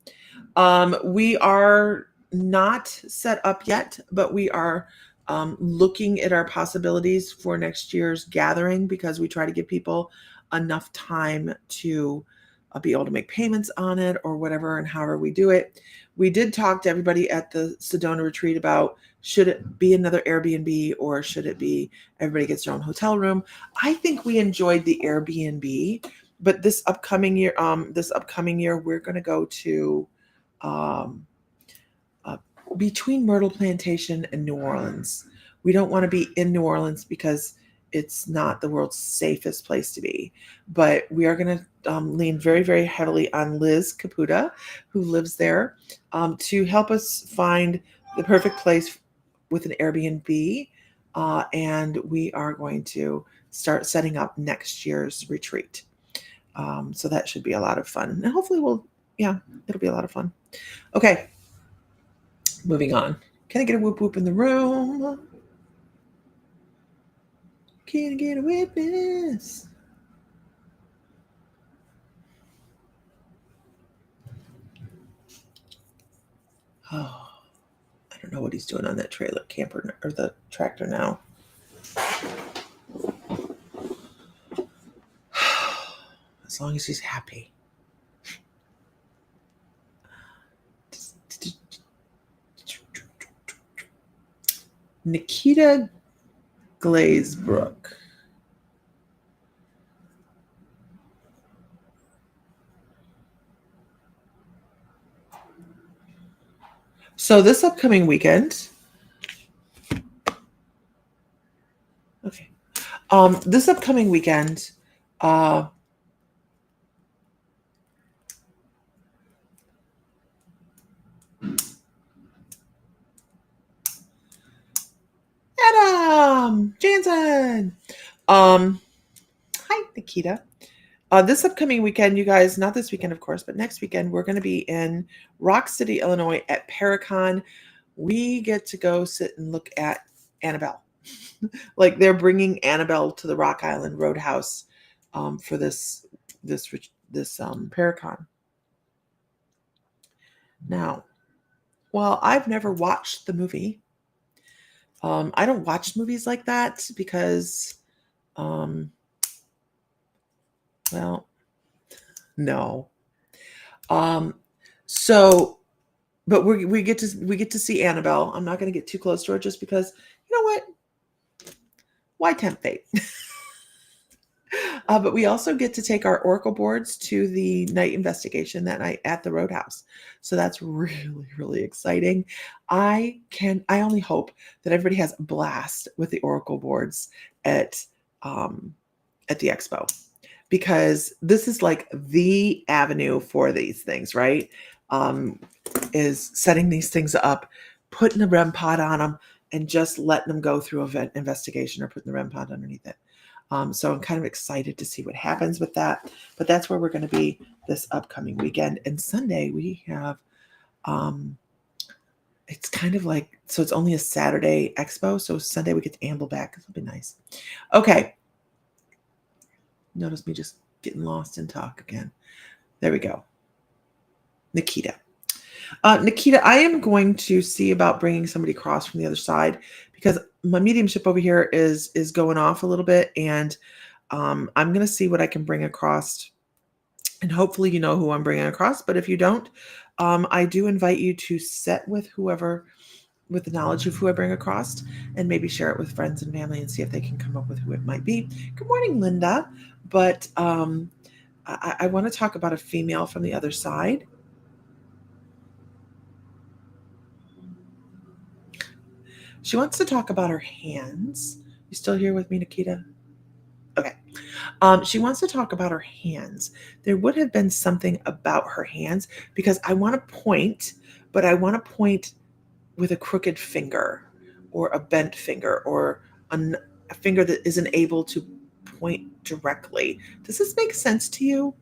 We are not set up yet, but we are looking at our possibilities for next year's gathering, because we try to give people enough time to be able to make payments on it or whatever, and however we do it. We did talk to everybody at the Sedona retreat about, should it be another Airbnb or should it be everybody gets their own hotel room? I think we enjoyed the Airbnb but this upcoming year, we're going to go to um, between Myrtle Plantation and New Orleans. We don't want to be in New Orleans because it's not the world's safest place to be. But we are going to lean very, very heavily on Liz Caputa, who lives there, to help us find the perfect place with an Airbnb. And we are going to start setting up next year's retreat. So that should be a lot of fun. And hopefully it'll be a lot of fun. Okay, moving on. Can I get a whoop whoop in the room? Can I get a witness? Oh, I don't know what he's doing on that trailer camper or the tractor now. As long as he's happy. Nikita Glazebrook. So this upcoming weekend, okay. This upcoming weekend, Adam Jansen. Hi, Nikita. This upcoming weekend, you guys, not this weekend, of course, but next weekend, we're going to be in Rock City, Illinois at Paracon. We get to go sit and look at Annabelle. Like they're bringing Annabelle to the Rock Island Roadhouse for this Paracon. Now, while I've never watched the movie, I don't watch movies like that because, well, no. So, but we get to see Annabelle. I'm not going to get too close to her just because, you know what? Why tempt fate? But we also get to take our oracle boards to the night investigation that night at the Roadhouse. So that's really, really exciting. I only hope that everybody has a blast with the oracle boards at the expo, because this is like the avenue for these things, right? Is setting these things up, putting a REM pod on them, and just letting them go through an investigation or putting the REM pod underneath it. So I'm kind of excited to see what happens with that. But that's where we're going to be this upcoming weekend. And Sunday we have, it's kind of like, so it's only a Saturday expo. So Sunday we get to amble back. It'll be nice. Okay. Notice me just getting lost in talk again. There we go. Nikita. Nikita, I am going to see about bringing somebody across from the other side because my mediumship over here is going off a little bit, and I'm going to see what I can bring across, and hopefully you know who I'm bringing across. But if you don't, I do invite you to set with whoever, with the knowledge of who I bring across, and maybe share it with friends and family and see if they can come up with who it might be. Good morning, Linda. But I want to talk about a female from the other side. She wants to talk about her hands. You still here with me, Nikita? Okay. She wants to talk about her hands. There would have been something about her hands because I want to point, but I want to point with a crooked finger or a bent finger or a finger that isn't able to point directly. Does this make sense to you?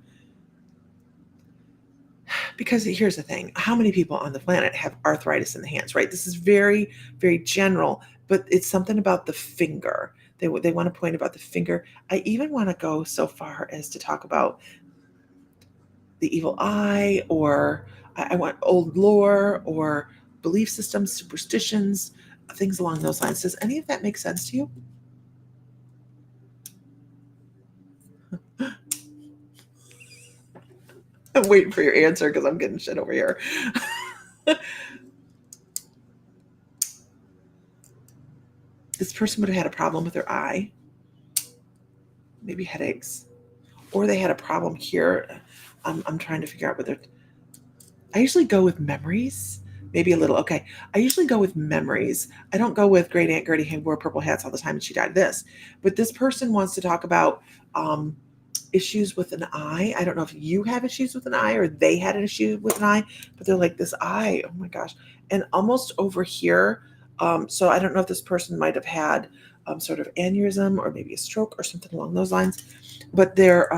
Because here's the thing, how many people on the planet have arthritis in the hands, right? This is very, very general, but it's something about the finger. They want to point about the finger. I even want to go so far as to talk about the evil eye, or I want old lore or belief systems, superstitions, things along those lines. Does any of that make sense to you? I'm waiting for your answer because I'm getting shit over here. This person would have had a problem with their eye, maybe headaches, or they had a problem here. I'm trying to figure out whether I usually go with memories. Maybe a little. Okay. I usually go with memories. I don't go with Great Aunt Gertie who wore purple hats all the time and she died of this. But this person wants to talk about issues with an eye. I don't know if you have issues with an eye or they had an issue with an eye, but they're like, this eye, oh my gosh. And almost over here. So I don't know if this person might have had sort of aneurysm or maybe a stroke or something along those lines, but they're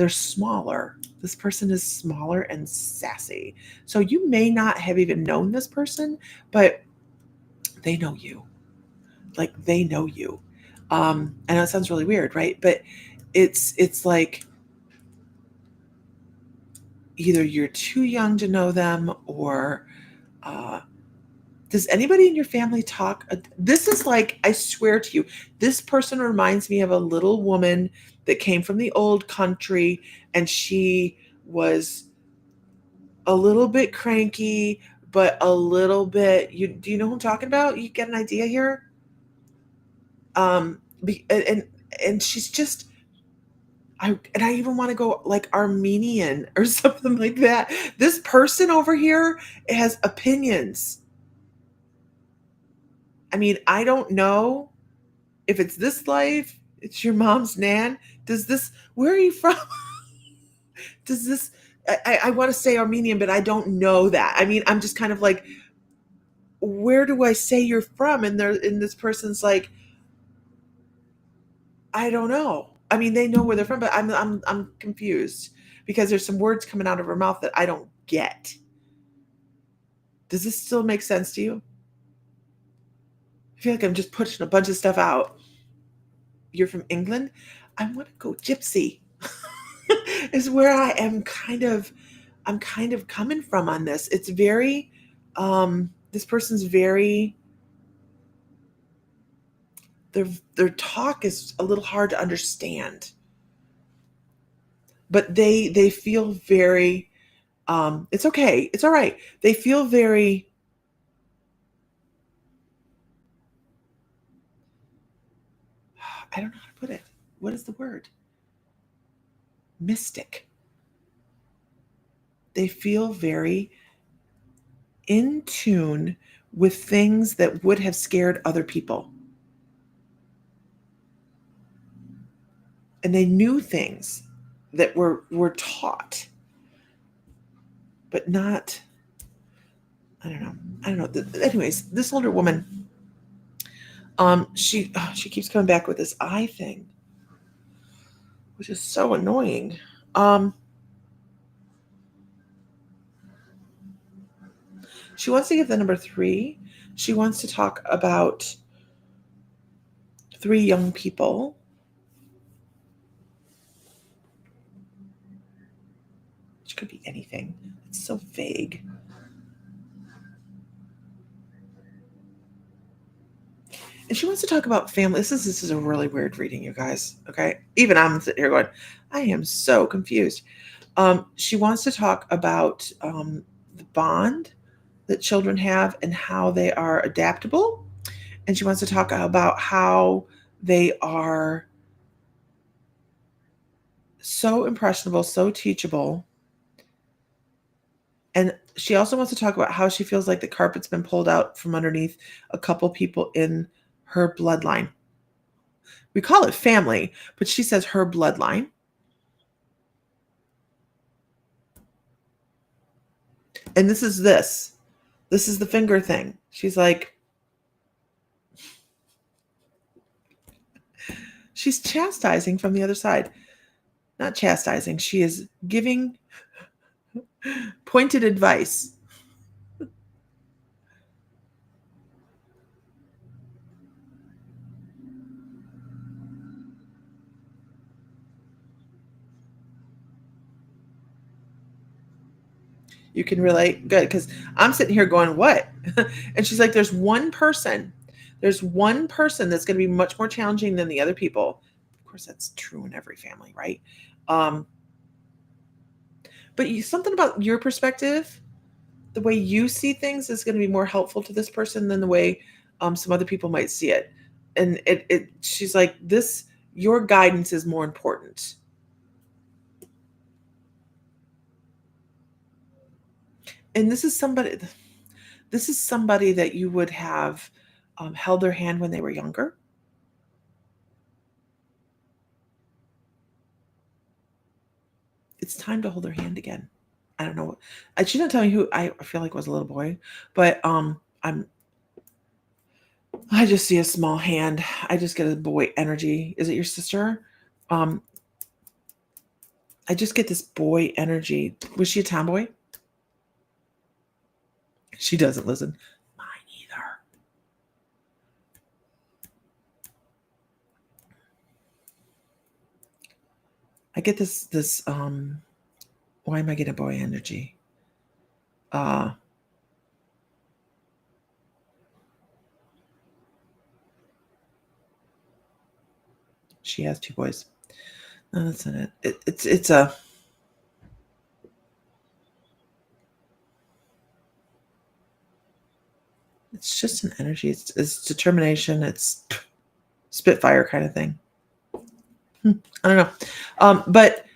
smaller. This person is smaller and sassy. So you may not have even known this person, but they know you. Like they know you. I know it sounds really weird, right? But it's like either you're too young to know them or does anybody in your family talk? This is like, I swear to you, this person reminds me of a little woman that came from the old country and she was a little bit cranky, but a little bit, do you know who I'm talking about? You get an idea here? Um, and she's just, I even want to go like Armenian or something like that. This person over here has opinions. I mean, I don't know if it's this life, it's your mom's nan. Where are you from? Does this, I want to say Armenian, but I don't know that. I mean, I'm just kind of like, where do I say you're from? And this person's like, I don't know. I mean, they know where they're from, but I'm confused because there's some words coming out of her mouth that I don't get. Does this still make sense to you? I feel like I'm just pushing a bunch of stuff out. You're from England? I want to go gypsy. Is where I'm kind of coming from on this. It's very this person's very their talk is a little hard to understand. But they feel very it's okay. It's all right. They feel very I don't know how to put it. What is the word? Mystic. They feel very in tune with things that would have scared other people. And they knew things that were taught, but not, I don't know. Anyways, this older woman, she keeps coming back with this eye thing, which is so annoying. She wants to give the number 3. She wants to talk about 3 young people. Which could be anything. It's so vague. And she wants to talk about family. This is a really weird reading, you guys. Okay. Even I'm sitting here going, I am so confused. She wants to talk about the bond that children have and how they are adaptable. And she wants to talk about how they are so impressionable, so teachable. And she also wants to talk about how she feels like the carpet's been pulled out from underneath a couple people in her bloodline. We call it family, but she says her bloodline. And this is the finger thing. She's like, she's chastising from the other side. Not chastising. She is giving pointed advice. You can relate? Good, because I'm sitting here going, what? And she's like, there's one person that's going to be much more challenging than the other people. Of course, that's true in every family, right? But something about your perspective, the way you see things is going to be more helpful to this person than the way some other people might see it. And she's like, your guidance is more important. And this is somebody that you would have held their hand when they were younger. It's time to hold their hand again. I don't know. She's not telling me who. I feel like was a little boy, but I just see a small hand. I just get a boy energy. Is it your sister? I just get this boy energy. Was she a tomboy? She doesn't listen. Mine either. I get this why am I getting boy energy? She has two boys. No, that's not it. It's just an energy. It's determination. It's Spitfire kind of thing. I don't know. But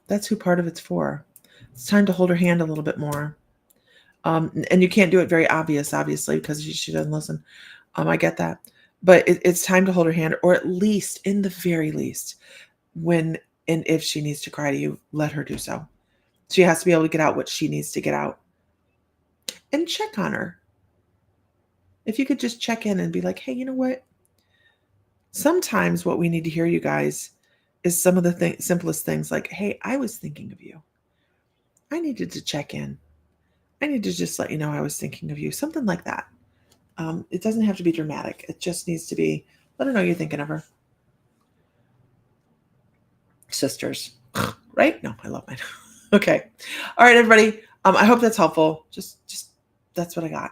that's who part of it's for. It's time to hold her hand a little bit more. And you can't do it very obviously, because she doesn't listen. I get that. But it's time to hold her hand, or at least, in the very least, when and if she needs to cry to you, let her do so. She has to be able to get out what she needs to get out. And check on her. If you could just check in and be like, hey, you know what? Sometimes what we need to hear, you guys, is some of the simplest things like, hey, I was thinking of you. I needed to check in. I need to just let you know I was thinking of you. Something like that. It doesn't have to be dramatic. It just needs to be, let her know you're thinking of her. Sisters, right? No, I love mine. Okay. All right, everybody. I hope that's helpful. Just that's what I got.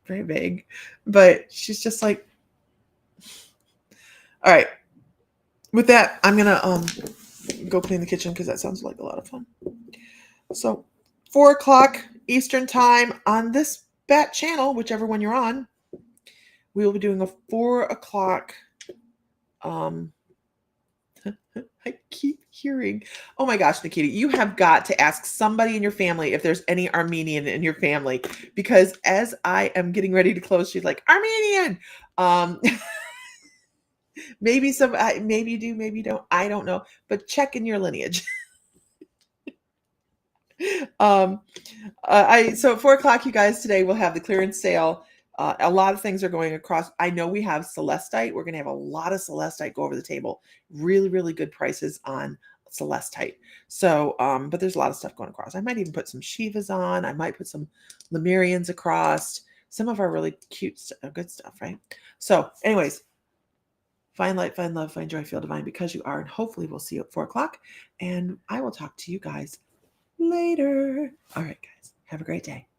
Very vague, but she's just like, all right. With that, I'm gonna go clean the kitchen because that sounds like a lot of fun. So 4 o'clock Eastern time on this bat channel, whichever one you're on, we will be doing a 4 o'clock. I keep hearing, oh my gosh, Nikita, you have got to ask somebody in your family if there's any Armenian in your family, because as I am getting ready to close, she's like, Armenian. Maybe maybe you do, maybe you don't. I don't know, but check in your lineage. So at 4 o'clock, you guys, today we'll have the clearance sale. A lot of things are going across. I know we have Celestite. We're going to have a lot of Celestite go over the table. Really, really good prices on Celestite. So, but there's a lot of stuff going across. I might even put some Shivas on. I might put some Lemurians across. Some of our really cute, good stuff, right? So anyways, find light, find love, find joy, feel divine because you are. And hopefully we'll see you at 4 o'clock. And I will talk to you guys later. All right, guys. Have a great day.